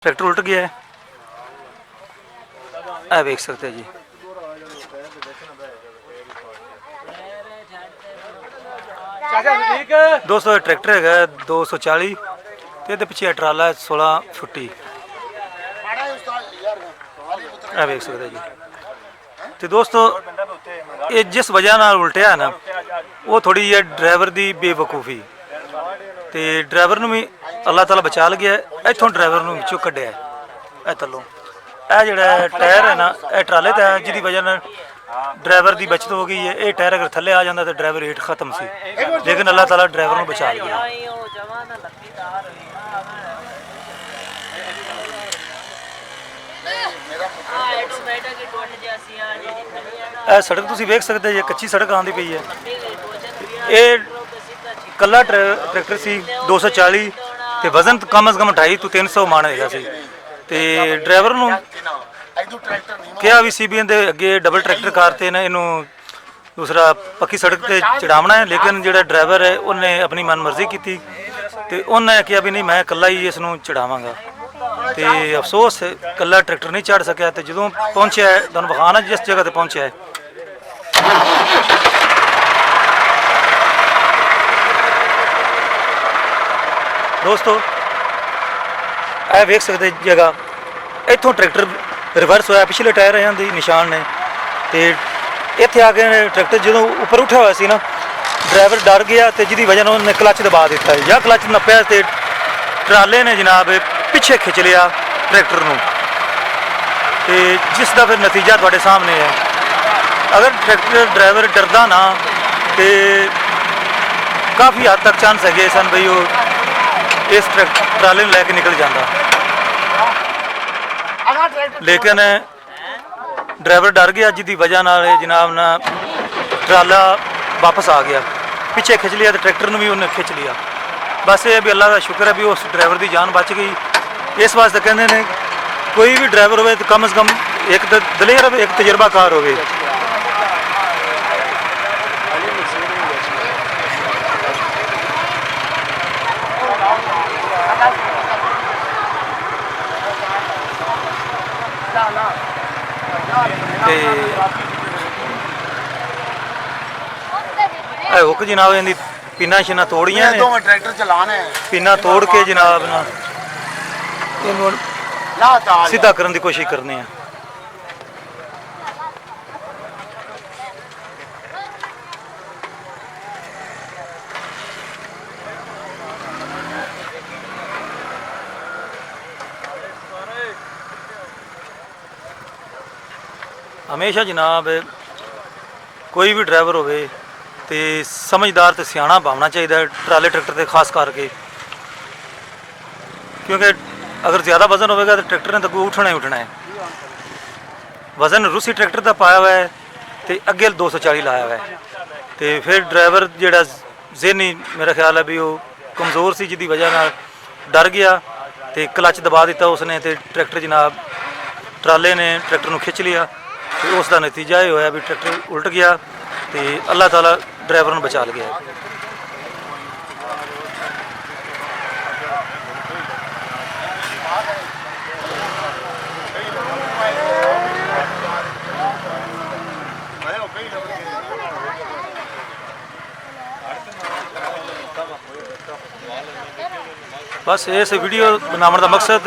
Tractor उल्ट गया है, आप देख सकते हैं जी। दोस्तों ट्रैक्टर है 240 तो पिछे ट्राला है 16 फुटी, आप देख सकते हैं जी। तो दोस्तों ये जिस वजह नाल उल्टिया ना वो थोड़ी जी ड्राइवर की बेवकूफ़ी, तो ड्राइवर भी अल्लाह ताला बचा गया, इतों ड्राइवर विचों कढ़िया है थलों। यह जोड़ा टायर है ना यह ट्राले का है, जिसकी वजह ड्राइवर की बचत हो गई है। ये टायर अगर थले आ जाता तो ड्राइवर हेठ खत्म सी, लेकिन अल्लाह ताला ड्राइवर को बचा लिया। सड़क तुम वेख सकते जी, कच्ची सड़क आती पई है। ये कला ट्रैक्टर सी 240 तो वजन कम अज़ कम 250 तो 300 मन है। तो ड्राइवर को क्या भी CBN के अगे डबल ट्रैक्टर करते ने, इनू दूसरा पक्की सड़क पर चढ़ावना है, लेकिन जो ड्राइवर है उन्हें अपनी मन मर्जी की, तो उन्हें कहा भी नहीं मैं कला ही इसनू चढ़ावागा। तो अफसोस कला ट्रैक्टर नहीं चढ़ सकिया। तो जो पहुँचा है तुम विखाना जिस जगह पर पहुँचा है, दोस्तों यह वेख सकते जगह इतों ट्रैक्टर रिवर्स होया, पिछले टायर की निशान ने। तो इतने आके ट्रैक्टर जो उपर उठा हुआ ना, ड्राइवर डर गया तो जिसकी वजह उन्हें क्लच दबा दिता है, या क्लच नप्या तो ट्राले ने जनाब पिछे खिंच लिया ट्रैक्टर को, तो जिसका फिर नतीजा थोड़े सामने है। अगर ट्रैक्टर ड्राइवर डरदा ना तो काफ़ी हद तक चांस है सन भाई वो इस ट्राले लैके निकल जाता, लेकिन ड्राइवर डर गया जिसकी वजह जनाब ना ट्राला वापस आ गया, पिछे खिंच लिया तो ट्रैक्टर भी उन्हें खिंच लिया। बस ये भी अल्लाह का शुक्र है भी उस ड्राइवर की जान बच गई। इस वास्ते कहते हैं कोई भी ड्राइवर हो तो कम अज़ कम एक दलेर हो, एक तजर्बाकार हो। हुक जनाब इनकी पिना शिना तोड़िया ने, ट्रैक्टर चलाने पिना तोड़ के जनाब ना सीधा करने की कोशिश करने हैं। हमेशा जनाब कोई भी ड्राइवर हो तो समझदार तो सियाना पाना चाहिए ट्राले ट्रैक्टर से खास करके, क्योंकि अगर ज़्यादा वजन होगा तो ट्रैक्टर ने तो उठना ही उठना है। वजन रूसी ट्रैक्टर का पाया हुआ है तो अगे 240 लाया हुआ है, तो फिर ड्राइवर जोड़ा ज़हनी मेरा ख्याल है भी वो कमज़ोर सी, जिसकी वजह डर गया तो क्लच दबा दिता उसने, तो ट्रैक्टर जनाब ट्राले ने ट्रैक्टर को खिंच लिया। तो उसका नतीजा ये होया भी ट्रैक्टर उल्ट गया, तो अल्लाह ताला ड्राइवर ने बचा गया। बस इस वीडियो बनाने का मकसद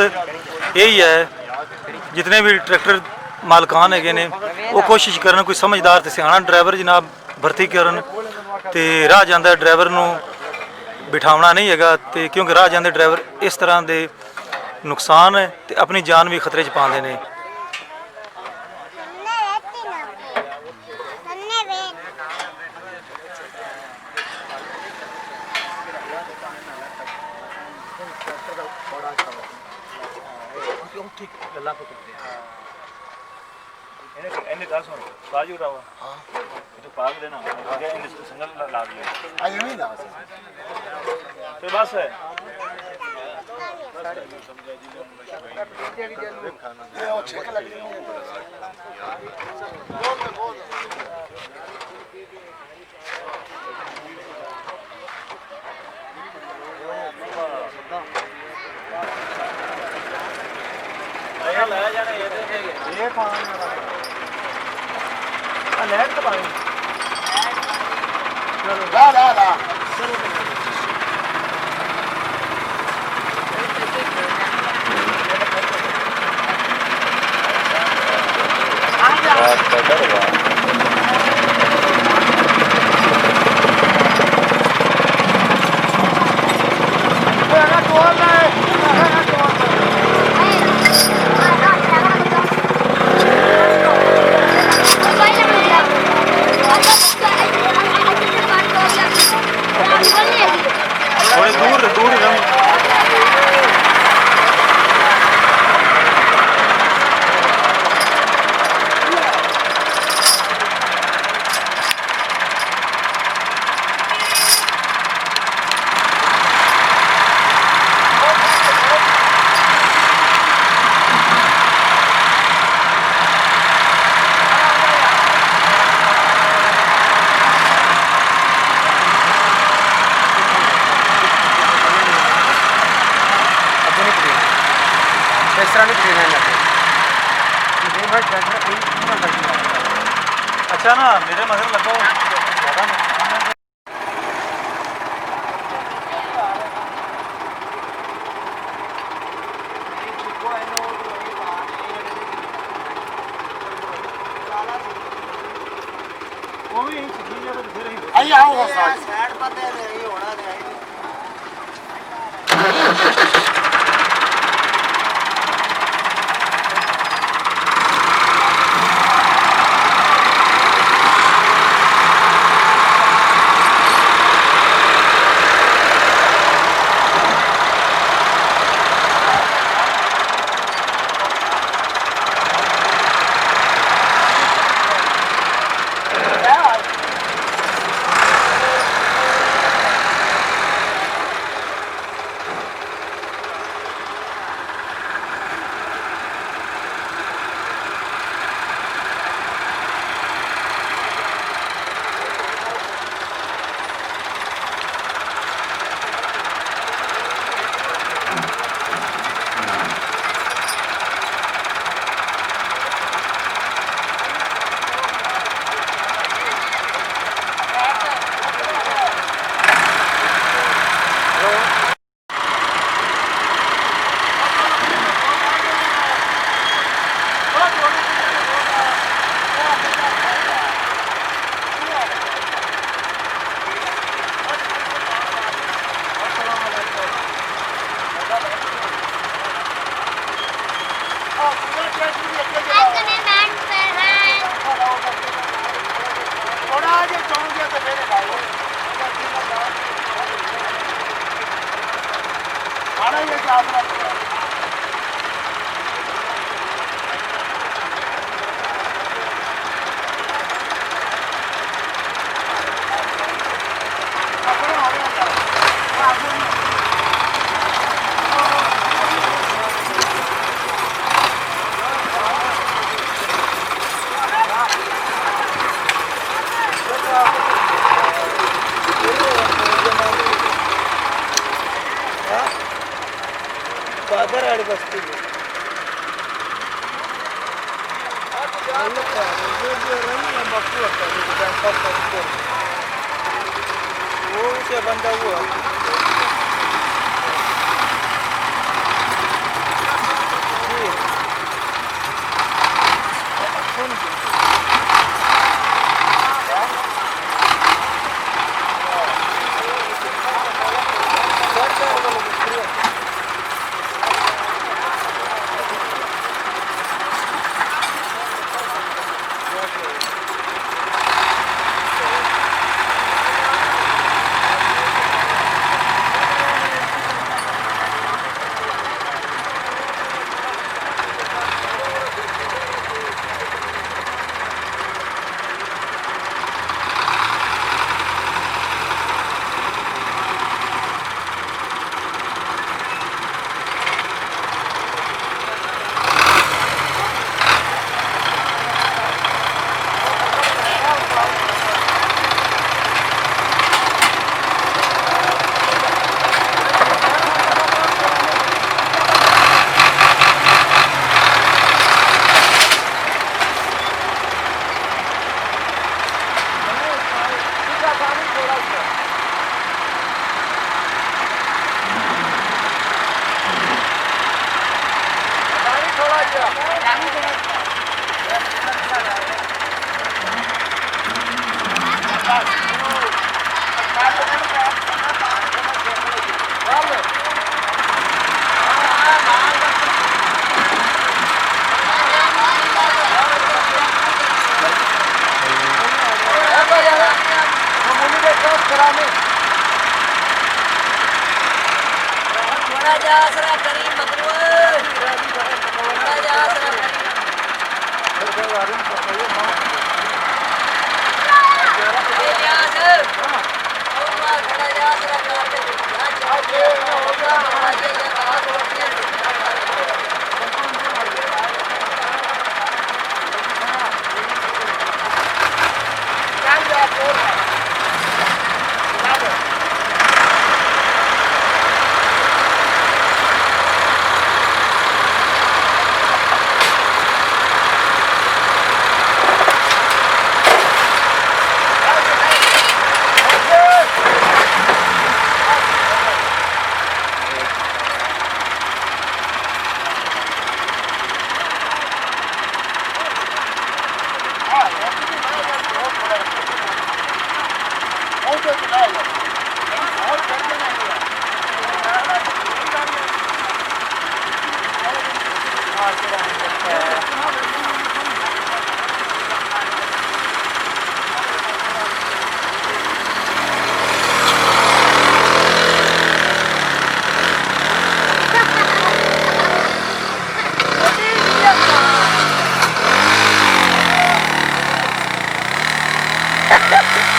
यही है, जितने भी ट्रैक्टर मालकान है ने वो कोशिश करन कोई समझदार तो सियाना ड्राइवर जनाब भर्ती करन, तो राह जाते ड्राइवर को बिठावना नहीं है, तो क्योंकि राह जाते ड्राइवर इस तरह के नुकसान है तो अपनी जान भी खतरे च पाते हैं। बस है ये पानी लाइट तो पानी चलो ला ला ला चलो थोड़े दूर दूर इस तरह नहीं ट्रेन है अच्छा ना मेरे मगर लगो आई आओ साइड पर दे ये होना दे बादर बस्ती वो से बंदा हुआ थोड़ा जा आसरा करी मगरू थोड़ा जा आसरा करी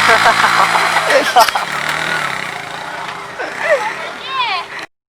Ha ha ha ha!